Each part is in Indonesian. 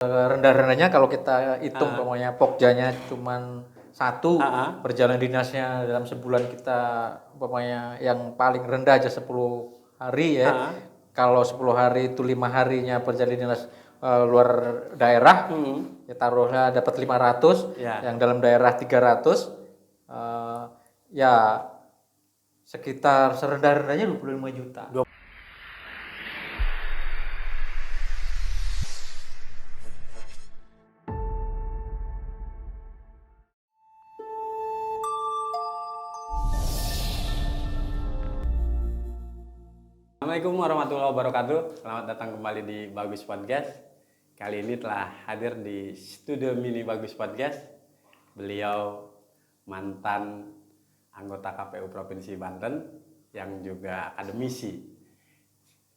Rendah-rendahnya kalau kita hitung pokoknya Pokjanya cuman satu, perjalanan dinasnya dalam sebulan kita pokoknya yang paling rendah aja 10 hari ya. Kalau 10 hari itu 5 harinya perjalanan dinas luar daerah, ya taruhnya dapat 500, yang dalam daerah 300, ya sekitar serendah-rendahnya 25 juta. Assalamualaikum warahmatullahi wabarakatuh. Selamat datang kembali di Bagus Podcast. Kali ini telah hadir di studio mini Bagus Podcast beliau mantan anggota KPU Provinsi Banten yang juga akademisi.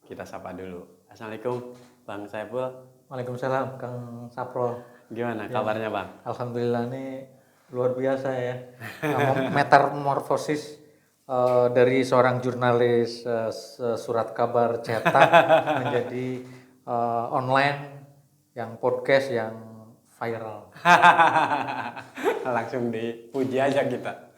Kita sapa dulu. Assalamualaikum Bang Saiful. Waalaikumsalam Kang Saprol. Gimana kabarnya Bang? Alhamdulillah ini luar biasa ya. Metamorfosis dari seorang jurnalis surat kabar cetak menjadi online yang podcast yang viral. Langsung dipuji aja kita.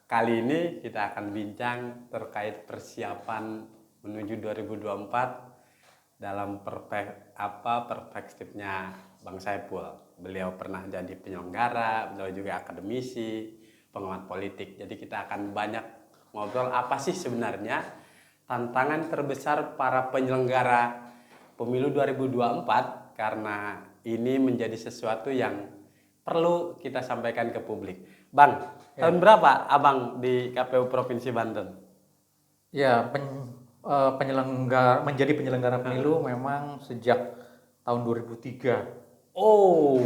Kali ini kita akan bincang terkait persiapan menuju 2024 dalam perspektifnya Bang Saiful. Beliau pernah jadi penyelenggara, beliau juga akademisi, pengamat politik. Jadi kita akan banyak ngobrol apa sih sebenarnya tantangan terbesar para penyelenggara pemilu 2024, karena ini menjadi sesuatu yang perlu kita sampaikan ke publik. Bang, tahun berapa Abang di KPU Provinsi Banten? Ya, menjadi penyelenggara pemilu memang sejak tahun 2003. Oh,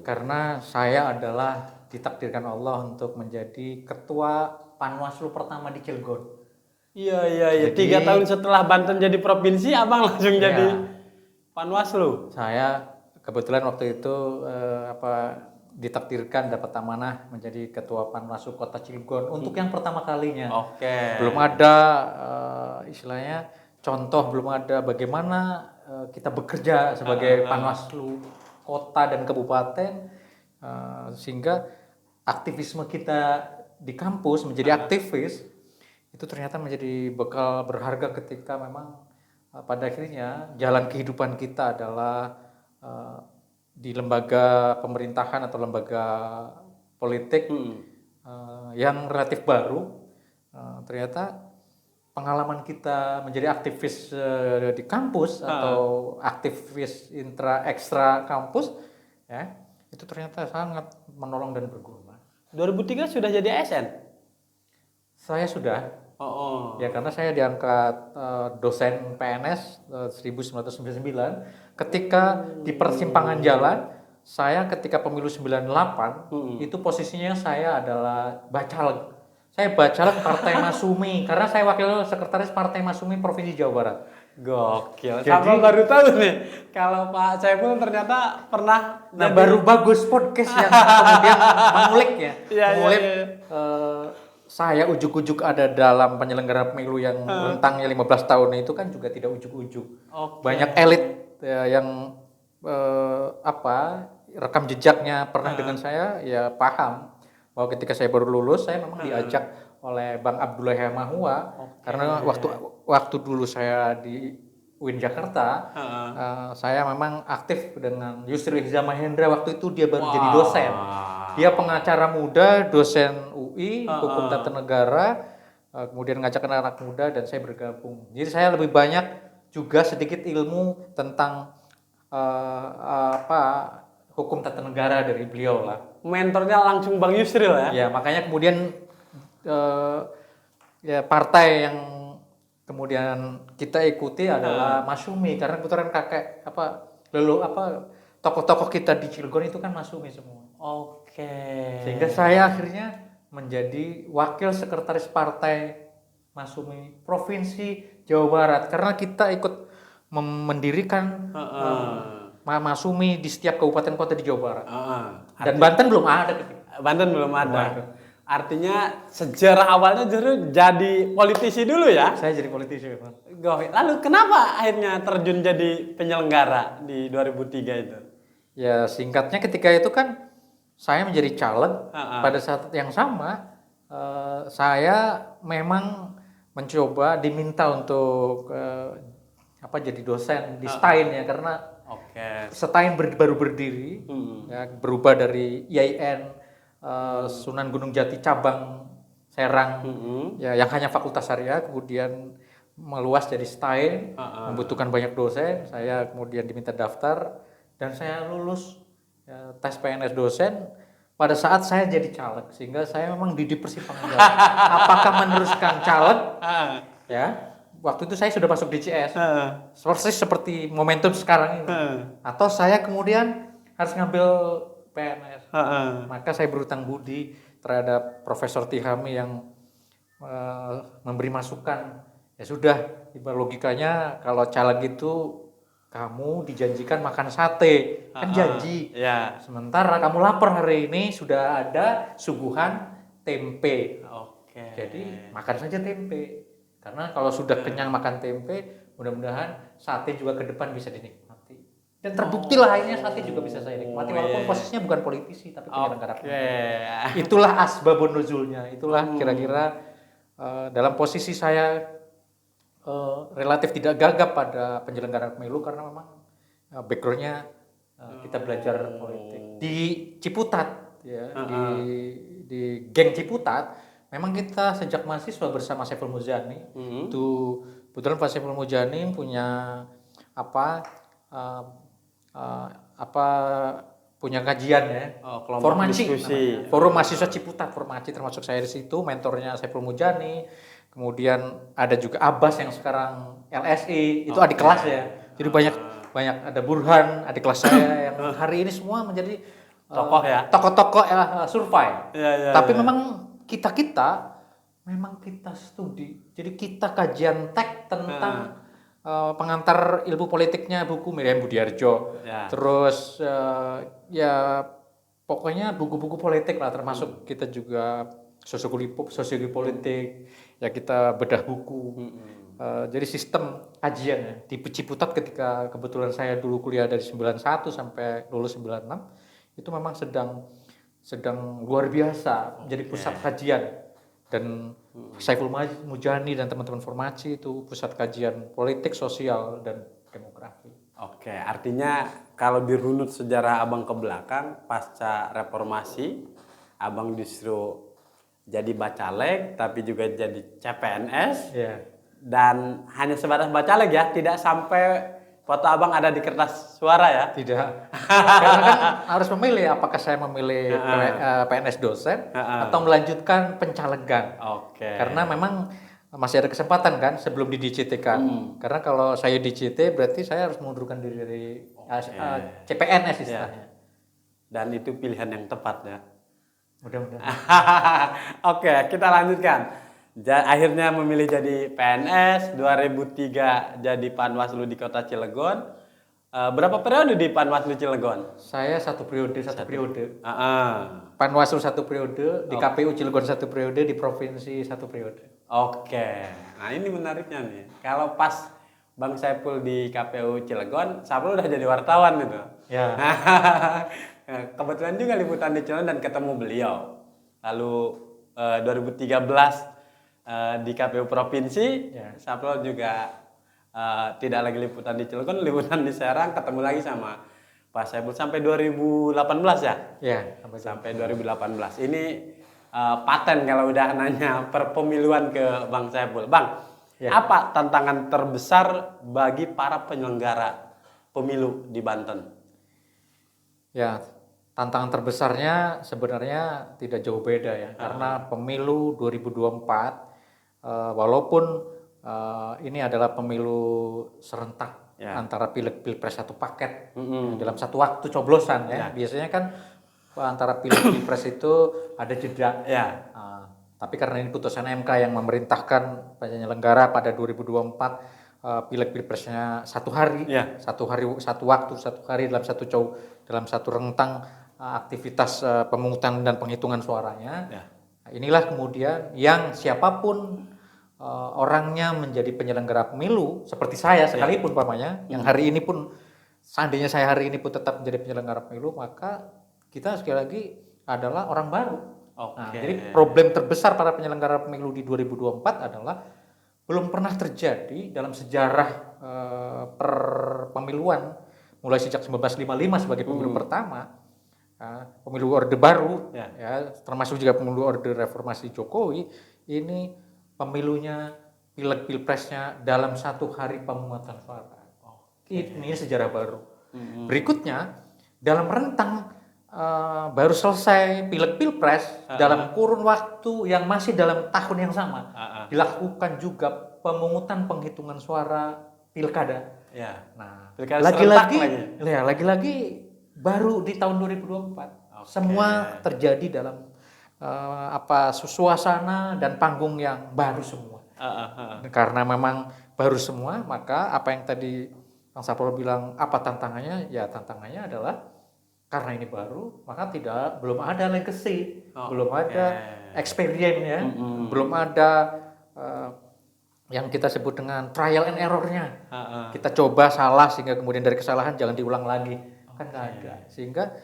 karena saya adalah ditakdirkan Allah untuk menjadi ketua Panwaslu pertama di Cilegon. Iya. 3 tahun setelah Banten jadi provinsi, Abang langsung jadi Panwaslu. Saya kebetulan waktu itu ditakdirkan dapat amanah menjadi ketua Panwaslu Kota Cilegon untuk yang pertama kalinya. Oke. Belum ada istilahnya contoh, belum ada bagaimana kita bekerja sebagai Panwaslu kota dan kabupaten, sehingga aktivisme kita di kampus menjadi aktivis itu ternyata menjadi bekal berharga ketika memang pada akhirnya jalan kehidupan kita adalah di lembaga pemerintahan atau lembaga politik yang relatif baru. Ternyata pengalaman kita menjadi aktivis di kampus atau aktivis ekstra kampus ya, itu ternyata sangat menolong dan berguna. 2003 sudah jadi ASN? Saya sudah. Ya, karena saya diangkat dosen PNS 1999 ketika di persimpangan jalan. Saya ketika pemilu 98 itu posisinya saya adalah bacaleg. Saya bacaleg Partai Masumi karena saya wakil sekretaris Partai Masumi Provinsi Jawa Barat. Gokil. Sama baru tahu nih kalau Pak Saiful ternyata pernah. Nah, baru bagus podcast yang kemudian mengulik ya. Mengulik saya ujuk-ujuk ada dalam penyelenggara pemilu yang rentangnya 15 tahun itu kan juga tidak ujuk-ujuk. Banyak elit yang rekam jejaknya pernah dengan saya ya paham bahwa ketika saya baru lulus saya memang diajak oleh Bang Abdullah Mahua karena waktu dulu saya di UIN Jakarta, saya memang aktif dengan Yusri Hiza Mahendra. Waktu itu dia baru jadi dosen. Dia pengacara muda, dosen UI, hukum tata negara, kemudian ngajak anak muda dan saya bergabung. Jadi saya lebih banyak juga sedikit ilmu tentang hukum tata negara dari beliau lah. Mentornya langsung Bang Yusril ya? Ya, makanya kemudian partai yang kemudian kita ikuti adalah Masumi karena kebetulan kakek tokoh-tokoh kita di Cilegon itu kan Masumi semua. Sehingga saya akhirnya menjadi wakil sekretaris partai Masumi Provinsi Jawa Barat karena kita ikut mendirikan Masumi di setiap kabupaten kota di Jawa Barat. Dan Banten belum ada. Banten belum ada. Artinya sejarah awalnya justru jadi politisi dulu ya? Saya jadi politisi memang. Lalu kenapa akhirnya terjun jadi penyelenggara di 2003 itu? Ya singkatnya ketika itu kan saya menjadi caleg. Pada saat yang sama saya memang mencoba diminta untuk jadi dosen di STAIN ya, karena STAIN baru berdiri, ya, berubah dari IAIN Sunan Gunung Jati cabang Serang ya yang hanya fakultas syariah, kemudian meluas jadi STAIN, membutuhkan banyak dosen. Saya kemudian diminta daftar dan saya lulus ya, tes PNS dosen pada saat saya jadi caleg, sehingga saya memang di persimpangan jalan. Apakah meneruskan caleg ya, waktu itu saya sudah masuk DCS persis seperti momentum sekarang ini, atau saya kemudian harus ngambil PNS. Maka saya berutang budi terhadap Profesor Tihami yang memberi masukan. Ya sudah, logikanya kalau caleg itu kamu dijanjikan makan sate, kan janji. Sementara kamu lapar hari ini sudah ada suguhan tempe. Jadi makan saja tempe. Karena kalau sudah kenyang makan tempe, mudah-mudahan sate juga ke depan bisa dinikmati. Dan terbuktilah akhirnya sate juga bisa saya nikmati, walaupun posisinya bukan politisi tapi penyelenggara. Itulah asbabun nuzulnya. Itulah kira-kira dalam posisi saya relatif tidak gagap pada penyelenggaraan pemilu karena memang backgroundnya kita belajar politik di Ciputat ya, di geng Ciputat. Memang kita sejak mahasiswa bersama Saiful Mujani itu kebetulan Pak Saiful Mujani punya punya kajian ya, formasi, forum mahasiswa Ciputat, formasi, termasuk saya di situ, mentornya Saiful Mujani. Kemudian ada juga Abbas yang sekarang LSI, itu adik kelas ya. Jadi banyak ada Burhan, adik kelas saya yang hari ini semua menjadi tokoh-tokoh survei. Tapi memang kita memang kita studi. Jadi kita kajian teks tentang pengantar ilmu politiknya buku Miriam Budiarjo. Terus ya pokoknya buku-buku politik lah, termasuk kita juga sosiologi politik. Ya kita bedah buku. Jadi sistem kajian ya di Ciputat ketika kebetulan saya dulu kuliah dari 91 sampai lulus 96 itu memang sedang luar biasa menjadi pusat kajian, dan Saiful Mujani dan teman-teman formasi itu pusat kajian politik, sosial, dan demografi. Artinya kalau dirunut sejarah Abang ke belakang pasca reformasi, Abang justru jadi bacalek tapi juga jadi CPNS dan hanya sebatas bacalek ya, tidak sampai foto Abang ada di kertas suara ya? Tidak. Karena kan harus memilih apakah saya memilih PNS dosen atau melanjutkan pencalegan. Karena memang masih ada kesempatan kan sebelum di DCT kan. Karena kalau saya DCT berarti saya harus mengundurkan diri dari CPNS istilahnya. Dan itu pilihan yang tepat ya. Mudah-mudahan. Kita lanjutkan. Akhirnya memilih jadi PNS, 2003 jadi Panwaslu di Kota Cilegon. Berapa periode di Panwaslu Cilegon? Saya satu periode. Panwaslu satu periode, di KPU Cilegon satu periode, di provinsi satu periode. Nah ini menariknya nih. Kalau pas Bang Saiful di KPU Cilegon, Saiful udah jadi wartawan gitu. Ya. Kebetulan juga liputan di Cilegon dan ketemu beliau. Lalu 2013 di KPU Provinsi, Saiful juga tidak lagi liputan di Cilegon, liputan di Serang, ketemu lagi sama Pak Saiful sampai 2018 ya? Iya, sampai 2018. Ini paten kalau udah nanya perpemiluan ke Bang Saiful. Bang, apa tantangan terbesar bagi para penyelenggara pemilu di Banten? Ya, tantangan terbesarnya sebenarnya tidak jauh beda ya, karena pemilu 2024 walaupun ini adalah pemilu serentak antara pileg pilpres satu paket dalam satu waktu coblosan ya. Biasanya kan antara pileg pilpres itu ada jeda. Tapi karena ini putusan MK yang memerintahkan penyelenggara pada 2024 pileg pilpresnya satu hari, satu hari dalam satu rentang aktivitas pemungutan dan penghitungan suaranya. Inilah kemudian yang siapapun orangnya menjadi penyelenggara pemilu seperti saya sekalipun umpamanya, yang hari ini pun seandainya saya hari ini pun tetap menjadi penyelenggara pemilu, maka kita sekali lagi adalah orang baru. Nah, jadi problem terbesar para penyelenggara pemilu di 2024 adalah belum pernah terjadi dalam sejarah perpemiluan mulai sejak 1955 sebagai pemilu pertama, pemilu orde baru, ya, termasuk juga pemilu orde reformasi Jokowi, ini pemilunya pileg pilpresnya dalam 1 hari pemungutan suara. Ini sejarah baru. Berikutnya dalam rentang baru selesai pileg pilpres dalam kurun waktu yang masih dalam tahun yang sama dilakukan juga pemungutan penghitungan suara pilkada. Nah, lagi-lagi baru di tahun 2024 semua terjadi dalam suasana dan panggung yang baru semua. Karena memang baru semua, maka apa yang tadi Bang Sapol bilang apa tantangannya? Ya tantangannya adalah karena ini baru, maka belum ada legacy, belum ada experience ya, belum ada yang kita sebut dengan trial and error-nya. Kita coba salah sehingga kemudian dari kesalahan jangan diulang lagi, kan nggak ada. Sehingga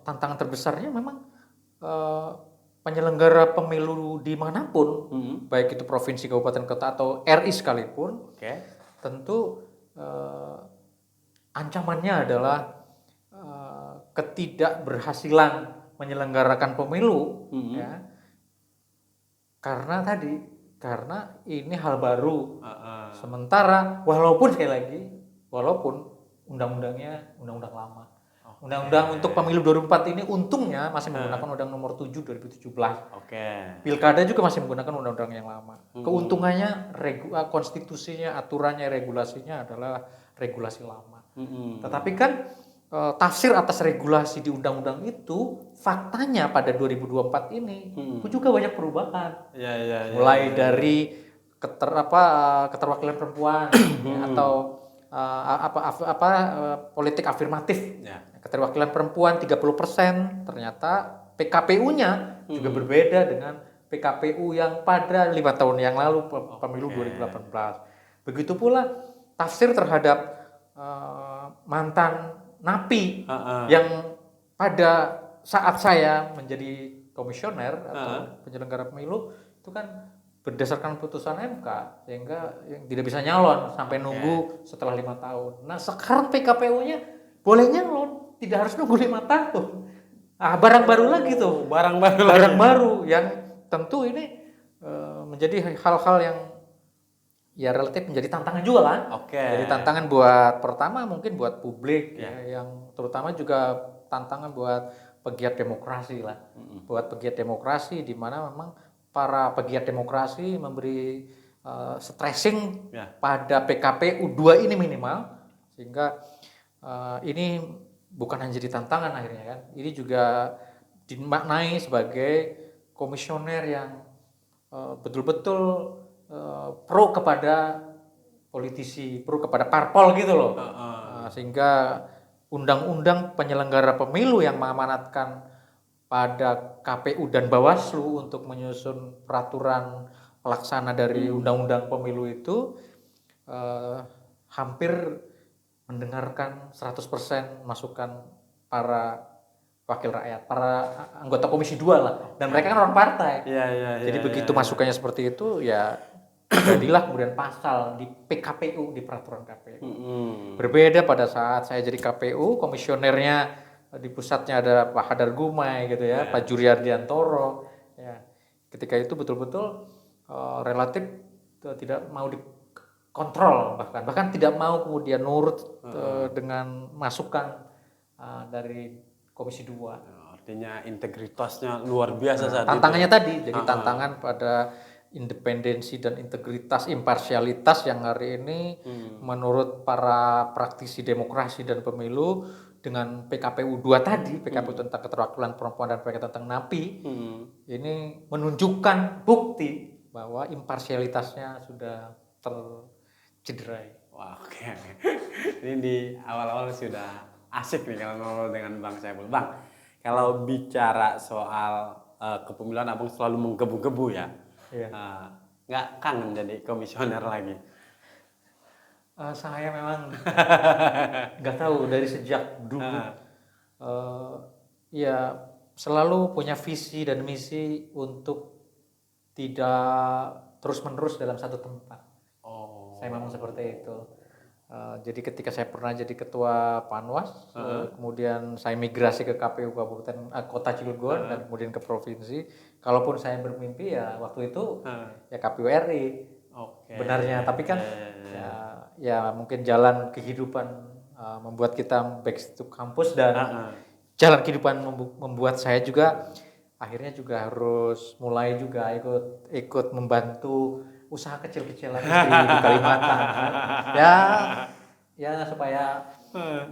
tantangan terbesarnya memang penyelenggara pemilu dimanapun, baik itu provinsi, kabupaten, kota atau RI sekalipun, tentu ancamannya adalah ketidakberhasilan menyelenggarakan pemilu, ya, karena ini hal baru. Sementara walaupun sekali lagi, walaupun undang-undangnya undang-undang lama, undang-undang untuk pemilu 2004 ini untungnya masih menggunakan undang nomor 7 2017. Pilkada juga masih menggunakan undang-undang yang lama. Keuntungannya konstitusinya, aturannya, regulasinya adalah regulasi lama. Tetapi kan tafsir atas regulasi di undang-undang itu faktanya pada 2024 ini itu juga banyak perubahan. Mulai dari keterwakilan perempuan atau politik afirmatif. Keterwakilan perempuan 30%, ternyata PKPU-nya juga berbeda dengan PKPU yang pada 5 tahun yang lalu pemilu 2018. Begitu pula tafsir terhadap mantan napi yang pada saat saya menjadi komisioner atau penyelenggara pemilu itu kan berdasarkan putusan MK sehingga yang tidak bisa nyalon sampai nunggu setelah 5 tahun. Nah sekarang PKPU-nya boleh nyalon, tidak harus nunggu 5 tahun. Barang baru lagi tuh, barang baru yang tentu ini menjadi hal-hal yang ya relatif menjadi tantangan juga kan. Jadi tantangan buat pertama mungkin buat publik ya, yang terutama juga tantangan buat pegiat demokrasi lah. Buat pegiat demokrasi di mana memang para pegiat demokrasi memberi stressing pada PKPU 2 ini minimal, sehingga ini bukan hanya jadi tantangan akhirnya kan. Ini juga dimaknai sebagai komisioner yang betul-betul pro kepada politisi, pro kepada parpol gitu loh. Sehingga undang-undang penyelenggara pemilu yang mengamanatkan pada KPU dan Bawaslu untuk menyusun peraturan pelaksana dari undang-undang pemilu itu hampir mendengarkan 100% masukan para wakil rakyat, para anggota Komisi 2 lah, dan mereka kan orang partai. Jadi begitu masukannya seperti itu, ya jadilah kemudian pasal di PKPU, di peraturan KPU. Berbeda pada saat saya jadi KPU, komisionernya di pusatnya ada Pak Hadar Gumai gitu ya, Pak Juriardiantoro. Ya, ketika itu betul-betul relatif tidak mau dikontrol, bahkan tidak mau kemudian nurut dengan masukan dari Komisi 2. Artinya integritasnya luar biasa saat tantangannya itu. Tadi, jadi tantangan pada independensi dan integritas, imparsialitas yang hari ini menurut para praktisi demokrasi dan pemilu dengan PKPU 2 tadi, PKPU tentang keterwakilan perempuan dan PKPU tentang napi, ini menunjukkan bukti bahwa imparsialitasnya sudah tercederai. Ini di awal-awal sudah asik nih kalau ngobrol dengan Bang Saiful. Bang, kalau bicara soal kepemiluan abang selalu menggebu-gebu ya. Iya. Nggak kangen jadi komisioner lagi? Saya memang nggak tahu dari sejak dulu, ya selalu punya visi dan misi untuk tidak terus-menerus dalam satu tempat. Oh. Saya memang seperti itu. Jadi ketika saya pernah jadi ketua Panwas, kemudian saya migrasi ke KPU Kabupaten Kota Cilegon dan kemudian ke provinsi. Kalaupun saya bermimpi ya waktu itu ya KPU RI. Oke. Benarnya, tapi kan ya mungkin jalan kehidupan membuat kita back to kampus dan jalan kehidupan membuat saya juga akhirnya juga harus mulai juga ikut membantu usaha kecil-kecilan di Kalimantan. Ya supaya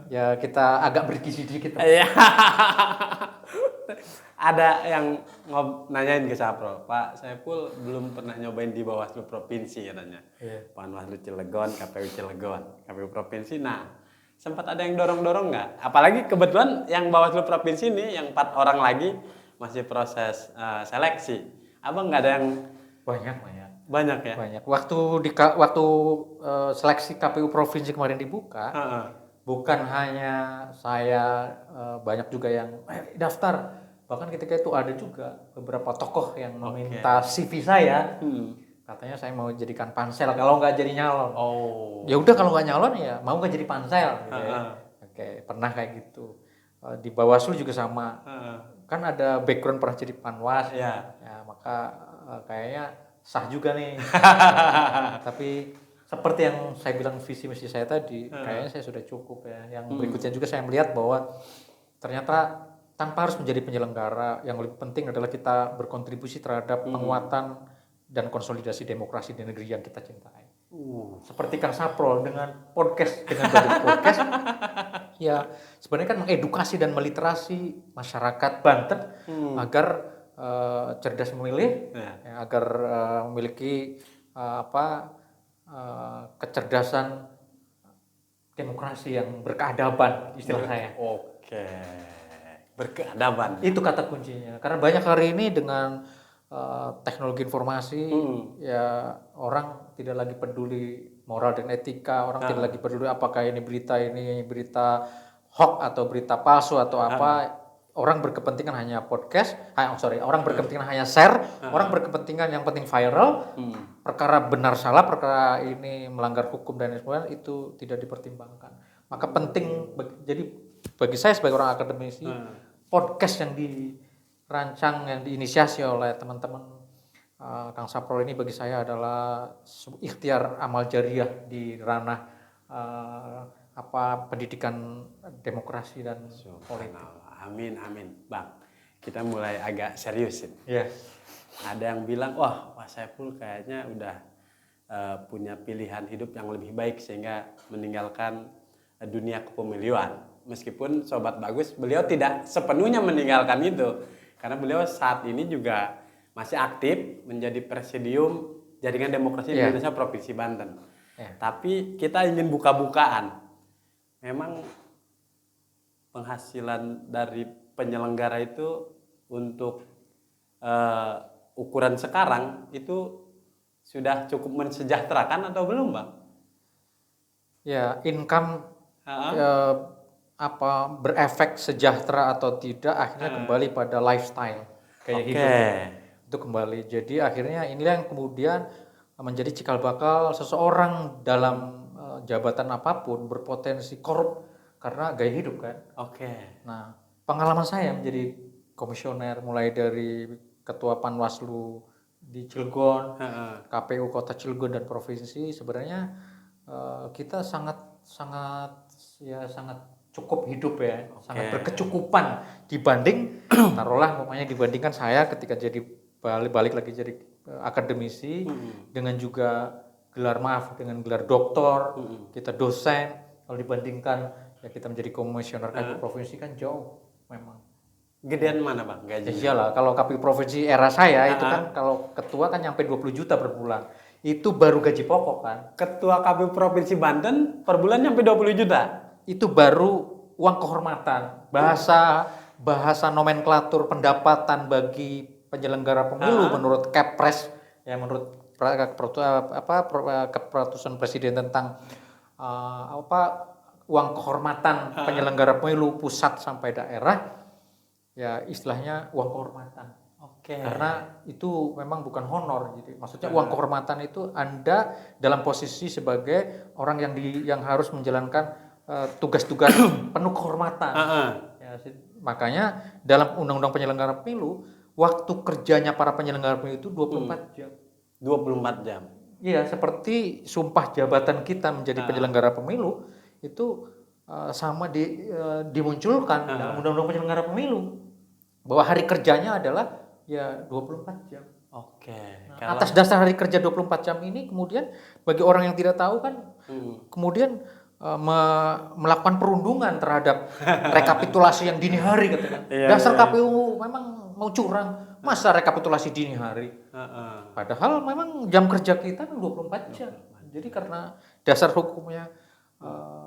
ya kita agak bergizi dikit. Iya. Ada yang nanyain ke Sapro, Pak Saiful belum pernah nyobain di Bawaslu Provinsi katanya. Panwaslu Cilegon, KPU Cilegon, KPU Provinsi. Nah, sempat ada yang dorong-dorong nggak? Apalagi kebetulan yang Bawaslu Provinsi ini yang 4 orang lagi masih proses seleksi. Abang nggak ada yang banyak ya? Banyak. Waktu seleksi KPU Provinsi kemarin dibuka, bukan hanya saya, banyak juga yang daftar. Bahkan ketika itu ada juga beberapa tokoh yang meminta CV saya. Katanya saya mau jadikan pansel kalau nggak jadi nyalon. Ya udah kalau nggak nyalon ya mau nggak jadi pansel. Gitu ya. Oke, pernah kayak gitu. Di Bawaslu juga sama. Kan ada background pernah jadi Panwas. Ya, maka kayaknya sah juga nih. Tapi seperti yang saya bilang visi misi saya tadi, kayaknya saya sudah cukup ya. Yang berikutnya juga saya melihat bahwa ternyata tanpa harus menjadi penyelenggara, yang lebih penting adalah kita berkontribusi terhadap penguatan dan konsolidasi demokrasi di negeri yang kita cintai. Seperti Kang Sapro dengan podcast, ya sebenarnya kan mengedukasi dan meliterasi masyarakat Banten agar cerdas memilih, ya, agar memiliki kecerdasan demokrasi yang berkeadaban, istilah saya. Oke. Berkeadaban. Itu kata kuncinya. Karena banyak hari ini dengan teknologi informasi, ya orang tidak lagi peduli moral dan etika, orang tidak lagi peduli apakah ini berita hoax atau berita palsu atau apa. Orang berkepentingan hanya podcast, orang berkepentingan hanya share, orang berkepentingan yang penting viral. Perkara benar salah, perkara ini melanggar hukum dan sebagainya itu tidak dipertimbangkan. Maka penting jadi bagi saya sebagai orang akademisi, podcast yang dirancang, yang diinisiasi oleh teman-teman Kang Sapro ini bagi saya adalah ikhtiar amal jariah di ranah pendidikan demokrasi dan politik. Amin. Bang, kita mulai agak seriusin. Ada yang bilang, wah Pak Saiful kayaknya udah punya pilihan hidup yang lebih baik sehingga meninggalkan dunia kepemiluan. Meskipun Sobat Bagus, beliau tidak sepenuhnya meninggalkan itu. Karena beliau saat ini juga masih aktif menjadi presidium Jaringan Demokrasi Indonesia Provinsi Banten. Tapi kita ingin buka-bukaan. Memang penghasilan dari penyelenggara itu untuk ukuran sekarang itu sudah cukup mensejahterakan atau belum, Bang? Ya, income berefek sejahtera atau tidak akhirnya kembali pada lifestyle kayak hidup itu kembali. Jadi akhirnya inilah yang kemudian menjadi cikal bakal seseorang dalam jabatan apapun berpotensi korup karena gaya hidup kan. Nah, pengalaman saya menjadi komisioner mulai dari ketua Panwaslu di Cilegon, KPU Kota Cilegon dan provinsi, sebenarnya kita sangat cukup hidup ya, sangat berkecukupan dibanding dibandingkan saya ketika jadi balik lagi jadi akademisi dengan juga dengan gelar doktor, kita dosen. Kalau dibandingkan ya kita menjadi komisioner KPU provinsi kan jauh memang. Gedean mana Bang gajinya? Iyalah, kalau KPU provinsi era saya itu kan kalau ketua kan nyampe 20 juta per bulan. Itu baru gaji pokok kan. Ketua KPU Provinsi Banten per bulan nyampe 20 juta. Itu baru uang kehormatan. Bahasa nomenklatur pendapatan bagi penyelenggara pemilu menurut Kepres ya, menurut keputusan presiden tentang uang kehormatan penyelenggara pemilu pusat sampai daerah, ya istilahnya uang kehormatan. Karena itu memang bukan honor, gitu. Maksudnya uang kehormatan itu Anda dalam posisi sebagai orang yang harus menjalankan tugas-tugas penuh kehormatan. Ya, makanya dalam Undang-Undang Penyelenggara Pemilu, waktu kerjanya para penyelenggara pemilu itu 24 jam. 24 jam. Iya, seperti sumpah jabatan kita menjadi penyelenggara pemilu itu sama dimunculkan dalam Undang-Undang Penyelenggara Pemilu bahwa hari kerjanya adalah ya 24 jam. Nah, atas dasar hari kerja 24 jam ini kemudian bagi orang yang tidak tahu kan kemudian melakukan perundungan terhadap rekapitulasi yang dini hari katanya. Dasar KPU memang mau curang, masa rekapitulasi dini hari. Padahal memang jam kerja kita kan 24 jam. Jadi karena dasar hukumnya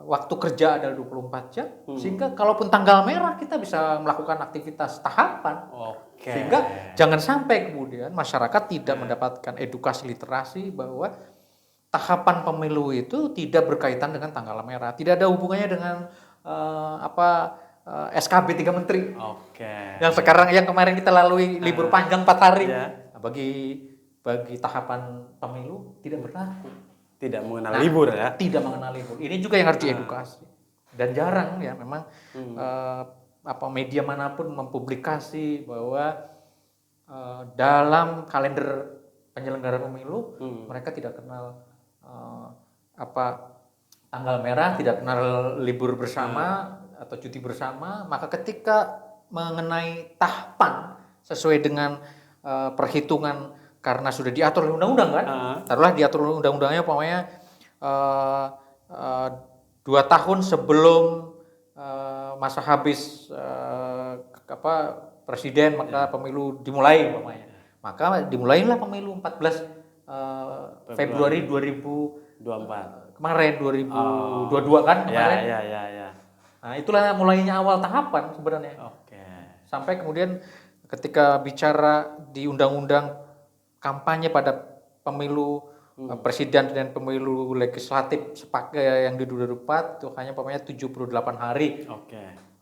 waktu kerja adalah 24 jam, sehingga kalaupun tanggal merah kita bisa melakukan aktivitas tahapan. Sehingga jangan sampai kemudian masyarakat tidak mendapatkan edukasi literasi bahwa tahapan pemilu itu tidak berkaitan dengan tanggal merah, tidak ada hubungannya dengan SKB 3 Menteri. Yang kemarin kita lalui libur panjang 4 hari. Nah, bagi tahapan pemilu tidak berlaku. Tidak mengenal libur ya. Tidak mengenal libur. Ini juga yang harus diedukasi. Dan jarang ya memang media manapun mempublikasi bahwa dalam kalender penyelenggara pemilu mereka tidak kenal tanggal merah, tidak kenal libur bersama atau cuti bersama. Maka ketika mengenai tahapan sesuai dengan perhitungan karena sudah diatur oleh undang-undang kan, taruhlah diatur undang-undangnya pokoknya 2 tahun sebelum masa habis presiden maka pemilu dimulai pokoknya. Maka dimulailah pemilu 14 Februari 2024 kemarin 2022 kan kemarin. Nah, itulah mulainya awal tahapan sebenarnya. Sampai kemudian ketika bicara di undang-undang kampanye pada pemilu presiden dan pemilu legislatif yang di 2024 itu hanya pokoknya 78 hari.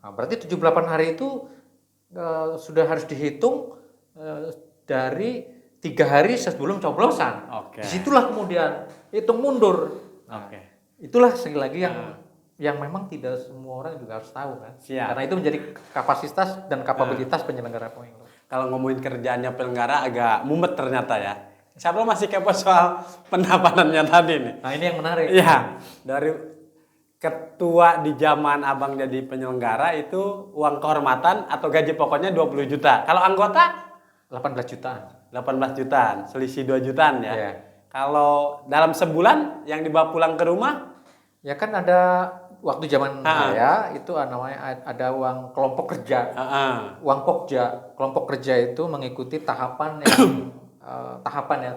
Nah, berarti 78 hari itu sudah harus dihitung dari 3 hari sebelum coblosan. Disitulah kemudian hitung mundur. Nah, itulah sekali lagi yang memang tidak semua orang juga harus tahu kan. Karena itu menjadi kapasitas dan kapabilitas penyelenggara pemilu. Kalau ngomongin kerjaannya penyelenggara agak mumet ternyata ya. Siapa masih kepo soal pendapatannya tadi nih. Nah, ini yang menarik. Iya, dari ketua di zaman abang jadi penyelenggara itu uang kehormatan atau gaji pokoknya 20 juta. Kalau anggota 18 jutaan. 18 jutaan, selisih 2 jutaan ya. Iya. Kalau dalam sebulan yang dibawa pulang ke rumah? Ya kan ada waktu zaman saya itu namanya ada uang kelompok kerja. Uang pokja. Kelompok kerja itu mengikuti tahapan yang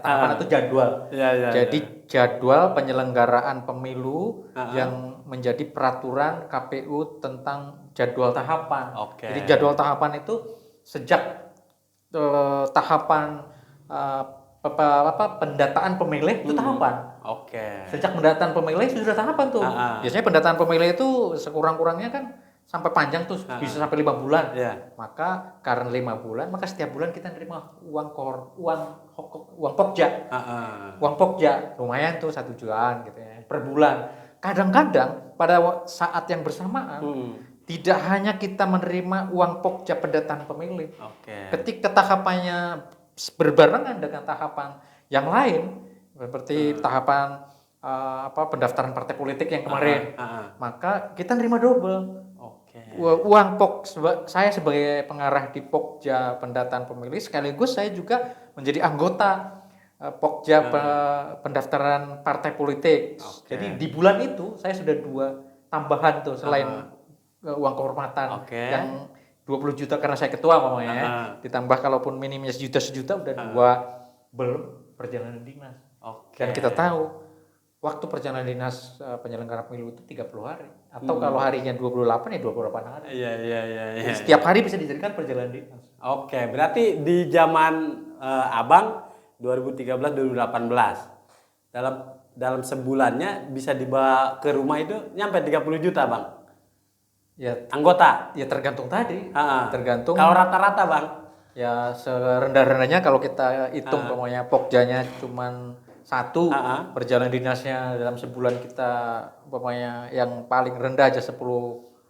tahapan itu jadwal. Jadi jadwal penyelenggaraan pemilu yang menjadi peraturan KPU tentang jadwal tahapan. Jadi jadwal tahapan itu sejak tahapan pendataan pemilih itu tahapan. Sejak pendataan pemilih itu sudah tahapan tuh. Biasanya pendataan pemilih itu sekurang-kurangnya kan sampai panjang tuh bisa sampai 5 bulan. Maka karena 5 bulan, maka setiap bulan kita nerima uang pokja. Uang pokja lumayan tuh 1 jutaan gitu ya per bulan. Kadang-kadang pada saat yang bersamaan tidak hanya kita menerima uang pokja pendataan pemilih. Ketika tahapannya berbarengan dengan tahapan yang lain seperti tahapan pendaftaran partai politik yang kemarin, maka kita nerima double. Uang saya sebagai pengarah di Pokja pendataan pemilih sekaligus saya juga menjadi anggota Pokja pendaftaran partai politik. Jadi di bulan itu saya sudah 2 tambahan tuh selain uang kehormatan yang 20 juta karena saya ketua mamanya ditambah kalaupun minimnya sejuta udah 2 belum perjalanan dinas. Dan kita tahu waktu perjalanan dinas penyelenggara pemilu itu 30 hari. Atau kalau harinya 28 ya 28 hari. Iya. Jadi setiap hari bisa dijadikan perjalanan dinas. Oke, berarti di zaman Abang 2013-2018 dalam sebulannya bisa dibawa ke rumah itu nyampe 30 juta, Bang. Ya, Anggota. ya tergantung tadi. Ha-ha. Tergantung. Kalau rata-rata, Bang. Ya serendah-rendahnya kalau kita hitung pokoknya pokjanya cuman 1, perjalanan dinasnya dalam sebulan kita pokoknya yang paling rendah aja 10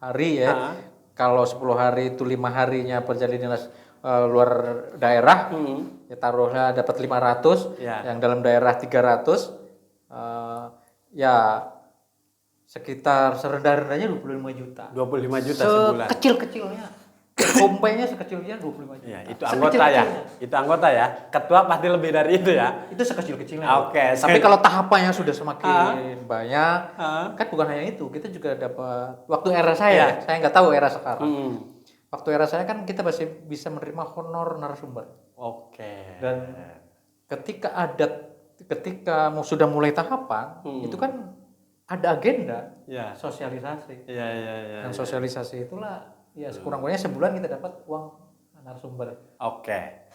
hari ya. Kalau 10 hari itu 5 harinya perjalanan dinas luar daerah, ya taruhlah dapat 500, yang dalam daerah 300, ya sekitar serendah-rendahnya 25 juta. 25 juta sebulan. Sekecil-kecilnya. Kompenya sekecilnya 25 juta. Ya, itu anggota ya. Itu anggota ya. Ketua pasti lebih dari itu ya. Itu sekecil-kecilnya. Oke. Tapi kalau tahapannya sudah semakin banyak, kan bukan hanya itu. Kita juga dapat waktu era saya nggak tahu era sekarang. Waktu era saya kan kita masih bisa menerima honor narasumber. Oke. Dan ketika sudah mulai tahapan, itu kan ada agenda sosialisasi. Dan sosialisasi itulah ya sekurang-kurangnya sebulan kita dapat uang narasumber. Oke.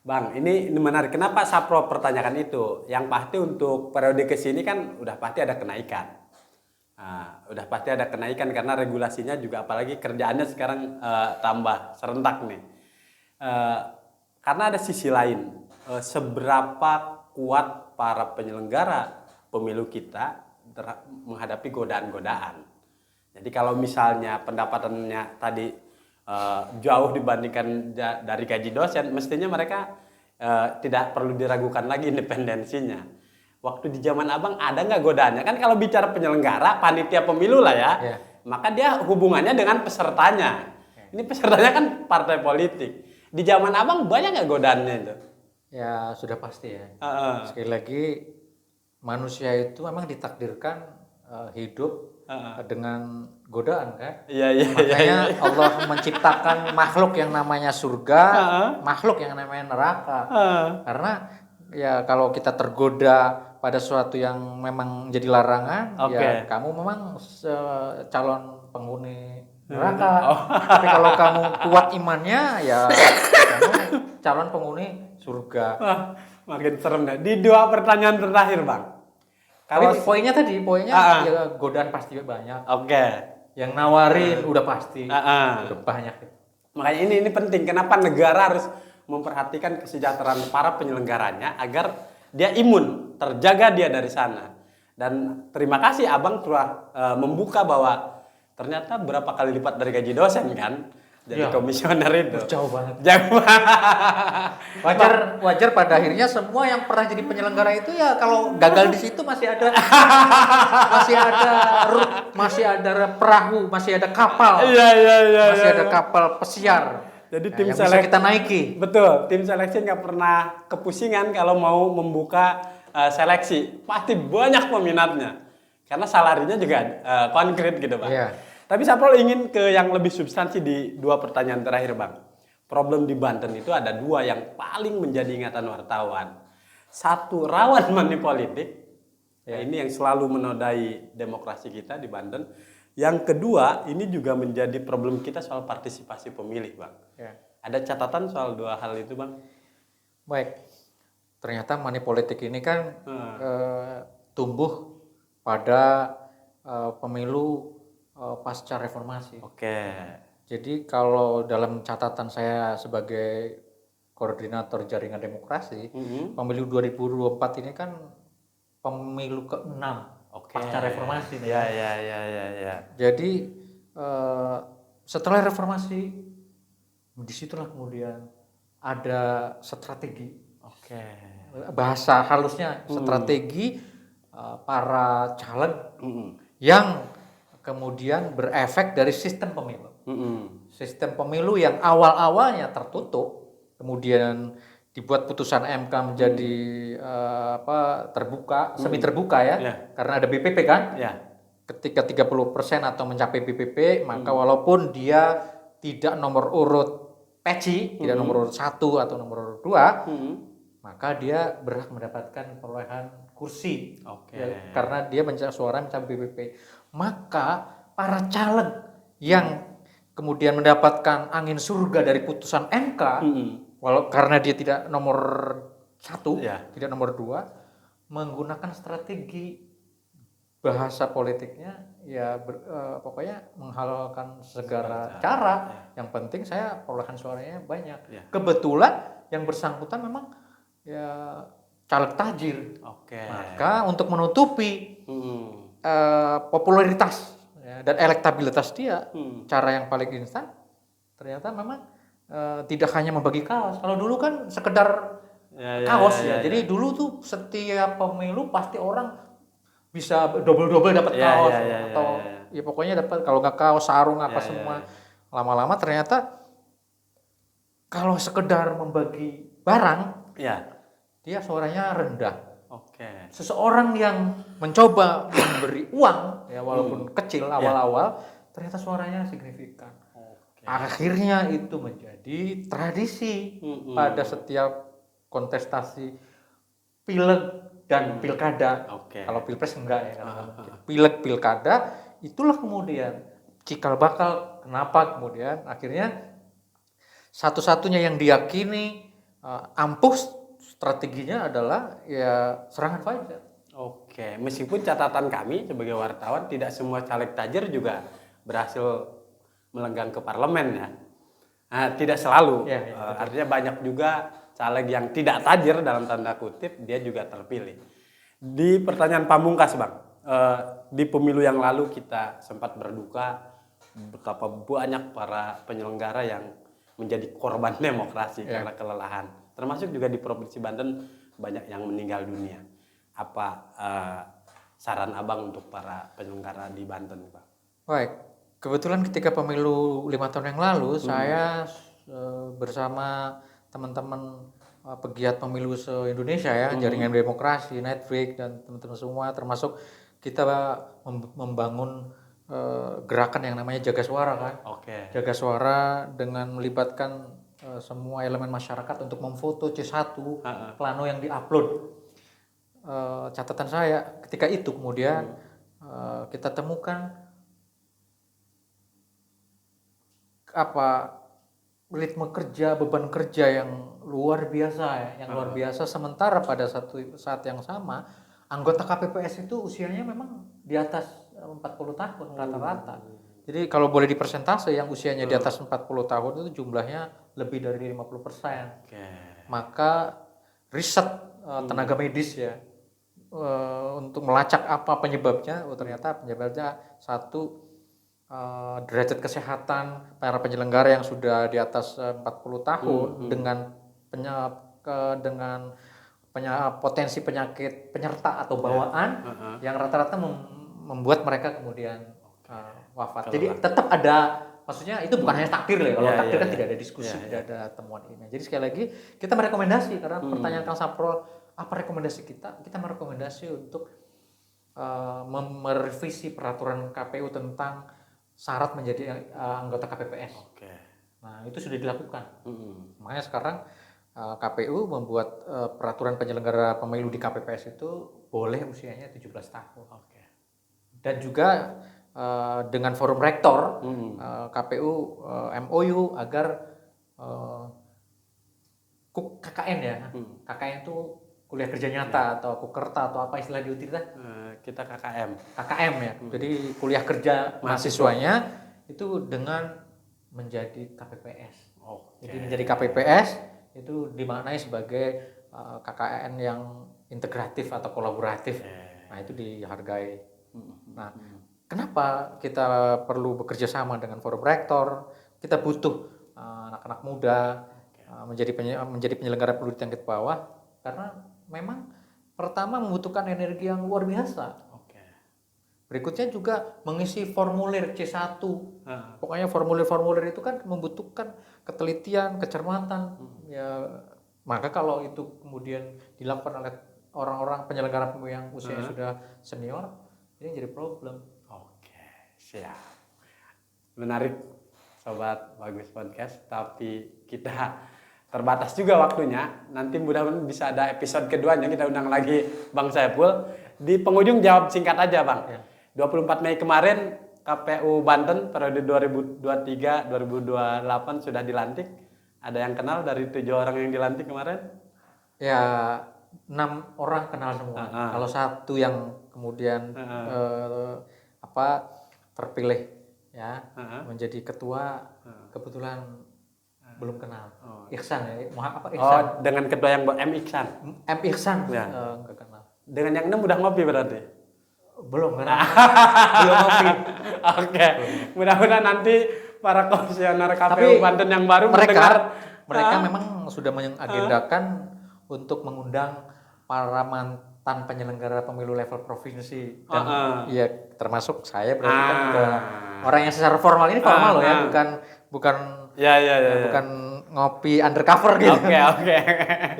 Bang, ini menarik. Kenapa Sapro pertanyakan itu? Yang pasti untuk periode kesini kan udah pasti ada kenaikan. Nah, udah pasti ada kenaikan karena regulasinya juga apalagi kerjaannya sekarang tambah serentak nih. Karena ada sisi lain. Seberapa kuat para penyelenggara pemilu kita menghadapi godaan-godaan. Jadi kalau misalnya pendapatannya tadi jauh dibandingkan dari gaji dosen, mestinya mereka tidak perlu diragukan lagi independensinya. Waktu di zaman Abang ada nggak godaannya? Kan kalau bicara penyelenggara, panitia pemilu lah ya, maka dia hubungannya dengan pesertanya. Ini pesertanya kan partai politik. Di zaman Abang banyak nggak godaannya itu? Ya sudah pasti ya. Sekali lagi manusia itu memang ditakdirkan hidup dengan godaan kan. Makanya Allah menciptakan makhluk yang namanya surga, makhluk yang namanya neraka. Karena ya kalau kita tergoda pada sesuatu yang memang jadi larangan, ya kamu memang calon penghuni neraka. Tapi kalau kamu kuat imannya, ya kamu calon penghuni surga. Makin serem deh. Di 2 pertanyaan terakhir, Bang. Kalau poinnya ya godaan pasti banyak. Yang nawarin udah pasti, udah banyak. Makanya ini penting. Kenapa negara harus memperhatikan kesejahteraan para penyelenggaranya agar dia imun, terjaga dia dari sana. Dan terima kasih Abang telah membuka bahwa ternyata berapa kali lipat dari gaji dosen kan. Jadi komisioner itu jauh banget. Wajar pada akhirnya semua yang pernah jadi penyelenggara itu ya kalau gagal di situ masih ada masih ada perahu, masih ada kapal. Masih ada kapal pesiar. Jadi tim seleksi bisa kita naiki. Betul, tim seleksi nggak pernah kepusingan kalau mau membuka seleksi. Pasti banyak peminatnya. Karena salarinya juga konkret gitu, Pak. Tapi Saprol ingin ke yang lebih substansi di 2 pertanyaan terakhir, Bang. Problem di Banten itu ada 2 yang paling menjadi ingatan wartawan. 1, rawan money politik. Ini yang selalu menodai demokrasi kita di Banten. Yang kedua, ini juga menjadi problem kita soal partisipasi pemilih, Bang. Ada catatan soal 2 hal itu, Bang? Baik. Ternyata money politik ini kan tumbuh pada pemilu pasca reformasi. Jadi kalau dalam catatan saya sebagai koordinator jaringan demokrasi, pemilu 2024 ini kan pemilu ke-6 pasca reformasi. Jadi setelah reformasi, disitulah kemudian ada strategi. Bahasa halusnya strategi para caleg yang kemudian berefek dari sistem pemilu. Sistem pemilu yang awal-awalnya tertutup, kemudian dibuat putusan MK menjadi terbuka, semi terbuka ya, karena ada BPP kan. Ketika 30% atau mencapai BPP, maka walaupun dia tidak nomor urut peci, tidak nomor urut 1 atau nomor urut 2, maka dia berhak mendapatkan perolehan kursi. Oke. Ya, karena dia mencabut suara, mencabut BBP. Maka para caleg yang kemudian mendapatkan angin surga dari putusan MK, walau karena dia tidak nomor 1, tidak nomor 2, menggunakan strategi bahasa politiknya ya pokoknya menghalalkan segala cara. Yang penting saya perolehan suaranya banyak. Kebetulan yang bersangkutan memang ya caleg tajir. Maka untuk menutupi popularitas ya, dan elektabilitas dia, cara yang paling instan ternyata memang tidak hanya membagi kaos. Kalau dulu kan sekedar kaos ya. Jadi dulu tuh setiap pemilu pasti orang bisa double dapat kaos atau ya pokoknya dapat, kalau nggak kaos sarung apa semua. Lama-lama ternyata kalau sekedar membagi barang, dia suaranya rendah. Seseorang yang mencoba memberi uang ya walaupun kecil awal-awal, ternyata suaranya signifikan. Akhirnya itu menjadi tradisi pada setiap kontestasi pileg dan pilkada. Kalau pilpres enggak ya, pileg pilkada itulah kemudian cikal bakal kenapa kemudian akhirnya satu-satunya yang diyakini ampuh strateginya adalah ya serangan fajar. Meskipun catatan kami sebagai wartawan, tidak semua caleg tajir juga berhasil melenggang ke parlemen ya. Nah, tidak selalu. Artinya banyak juga caleg yang tidak tajir dalam tanda kutip, dia juga terpilih. Di pertanyaan pamungkas Bang, di pemilu yang lalu kita sempat berduka betapa banyak para penyelenggara yang menjadi korban demokrasi karena kelelahan. Termasuk juga di Provinsi Banten banyak yang meninggal dunia. Apa saran Abang untuk para penyelenggara di Banten, Pak? Baik, kebetulan ketika pemilu 5 tahun yang lalu saya bersama teman-teman pegiat pemilu se-Indonesia ya, Jaringan Demokrasi, Netflix dan teman-teman semua, termasuk kita membangun gerakan yang namanya Jaga Suara kan. Jaga Suara dengan melibatkan semua elemen masyarakat untuk memfoto C1 plano yang diupload. Catatan saya ketika itu kemudian kita temukan ritme kerja, beban kerja yang luar biasa ya, luar biasa. Sementara pada saat yang sama anggota KPPS itu usianya memang di atas 40 tahun rata-rata. Jadi kalau boleh dipersentase yang usianya di atas 40 tahun itu jumlahnya lebih dari 50%. Maka riset tenaga medis ya untuk melacak apa penyebabnya, ternyata penyebabnya satu, derajat kesehatan para penyelenggara yang sudah di atas 40 tahun dengan potensi penyakit penyerta atau bawaan yang rata-rata membuat mereka kemudian wafat. Jadi tetap ada, maksudnya itu bukan hanya takdir ya. Kalau takdir kan tidak ada diskusi, tidak ada temuan ini. Jadi sekali lagi kita merekomendasi, karena pertanyaan Kang Saprol apa rekomendasi kita? Kita merekomendasi untuk merevisi peraturan KPU tentang syarat menjadi anggota KPPS. Nah, itu sudah dilakukan. Makanya sekarang KPU membuat peraturan penyelenggara pemilu di KPPS itu boleh usianya 17 tahun. Dan juga dengan forum rektor KPU MOU agar KKN ya. KKN itu kuliah kerja nyata atau kukerta atau apa istilah di UTIR? Kita KKM. KKM ya. Jadi kuliah kerja mahasiswanya itu dengan menjadi KPPS. Jadi menjadi KPPS itu dimaknai sebagai KKN yang integratif atau kolaboratif. Nah, itu dihargai. Nah, kenapa kita perlu bekerja sama dengan forum rektor? Kita butuh anak-anak muda menjadi penyelenggara pemilu di tingkat bawah, karena memang pertama membutuhkan energi yang luar biasa. Berikutnya juga mengisi formulir C1. Pokoknya formulir-formulir itu kan membutuhkan ketelitian, kecermatan. Ya, maka kalau itu kemudian dilakukan oleh orang-orang penyelenggara pemilu yang usianya sudah senior, ini jadi problem. Siap. Menarik Sobat Bagus Podcast, tapi kita terbatas juga waktunya. Nanti mudah-mudahan bisa ada episode keduanya, kita undang lagi Bang Saiful. Di penghujung jawab singkat aja Bang. Ya. 24 Mei kemarin KPU Banten periode 2023-2028 sudah dilantik. Ada yang kenal dari 7 orang yang dilantik kemarin? Ya 6 orang kenal semua. Kalau satu yang kemudian terpilih ya menjadi ketua, kebetulan belum kenal. Ihsan ya, Ihsan. Dengan ketua yang M Ihsan. M Ihsan Ya. Nggak kenal. Dengan yang 6 udah ngopi berarti. Belum kenal. Belum ngopi. Oke. Mudah-mudahan nanti para komisioner KPU Banten yang baru mereka memang sudah mengagendakan untuk mengundang para mantan penyelenggara pemilu level provinsi dan ya termasuk saya berarti kan juga orang yang secara formal ini formal loh ya, bukan bukan ngopi undercover gitu. Oke.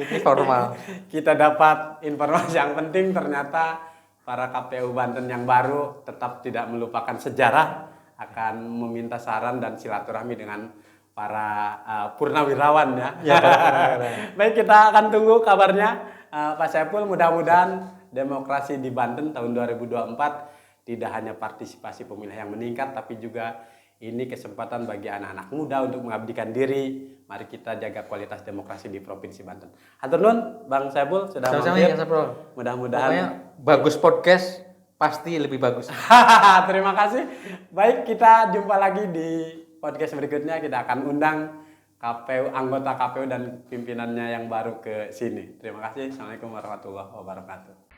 Ini formal. Kita dapat informasi yang penting, ternyata para KPU Banten yang baru tetap tidak melupakan sejarah, akan meminta saran dan silaturahmi dengan para purnawirawan ya. Baik, kita akan tunggu kabarnya Pak Saiful. Mudah-mudahan demokrasi di Banten tahun 2024 tidak hanya partisipasi pemilih yang meningkat, tapi juga ini kesempatan bagi anak-anak muda untuk mengabdikan diri. Mari kita jaga kualitas demokrasi di Provinsi Banten. Hatur nuhun Bang Saiful sudah mampir. Mudah-mudahan bagus podcast, pasti lebih bagus. Terima kasih. Baik, kita jumpa lagi di podcast berikutnya. Kita akan undang KPU, anggota KPU dan pimpinannya yang baru ke sini. Terima kasih. Assalamualaikum warahmatullahi wabarakatuh.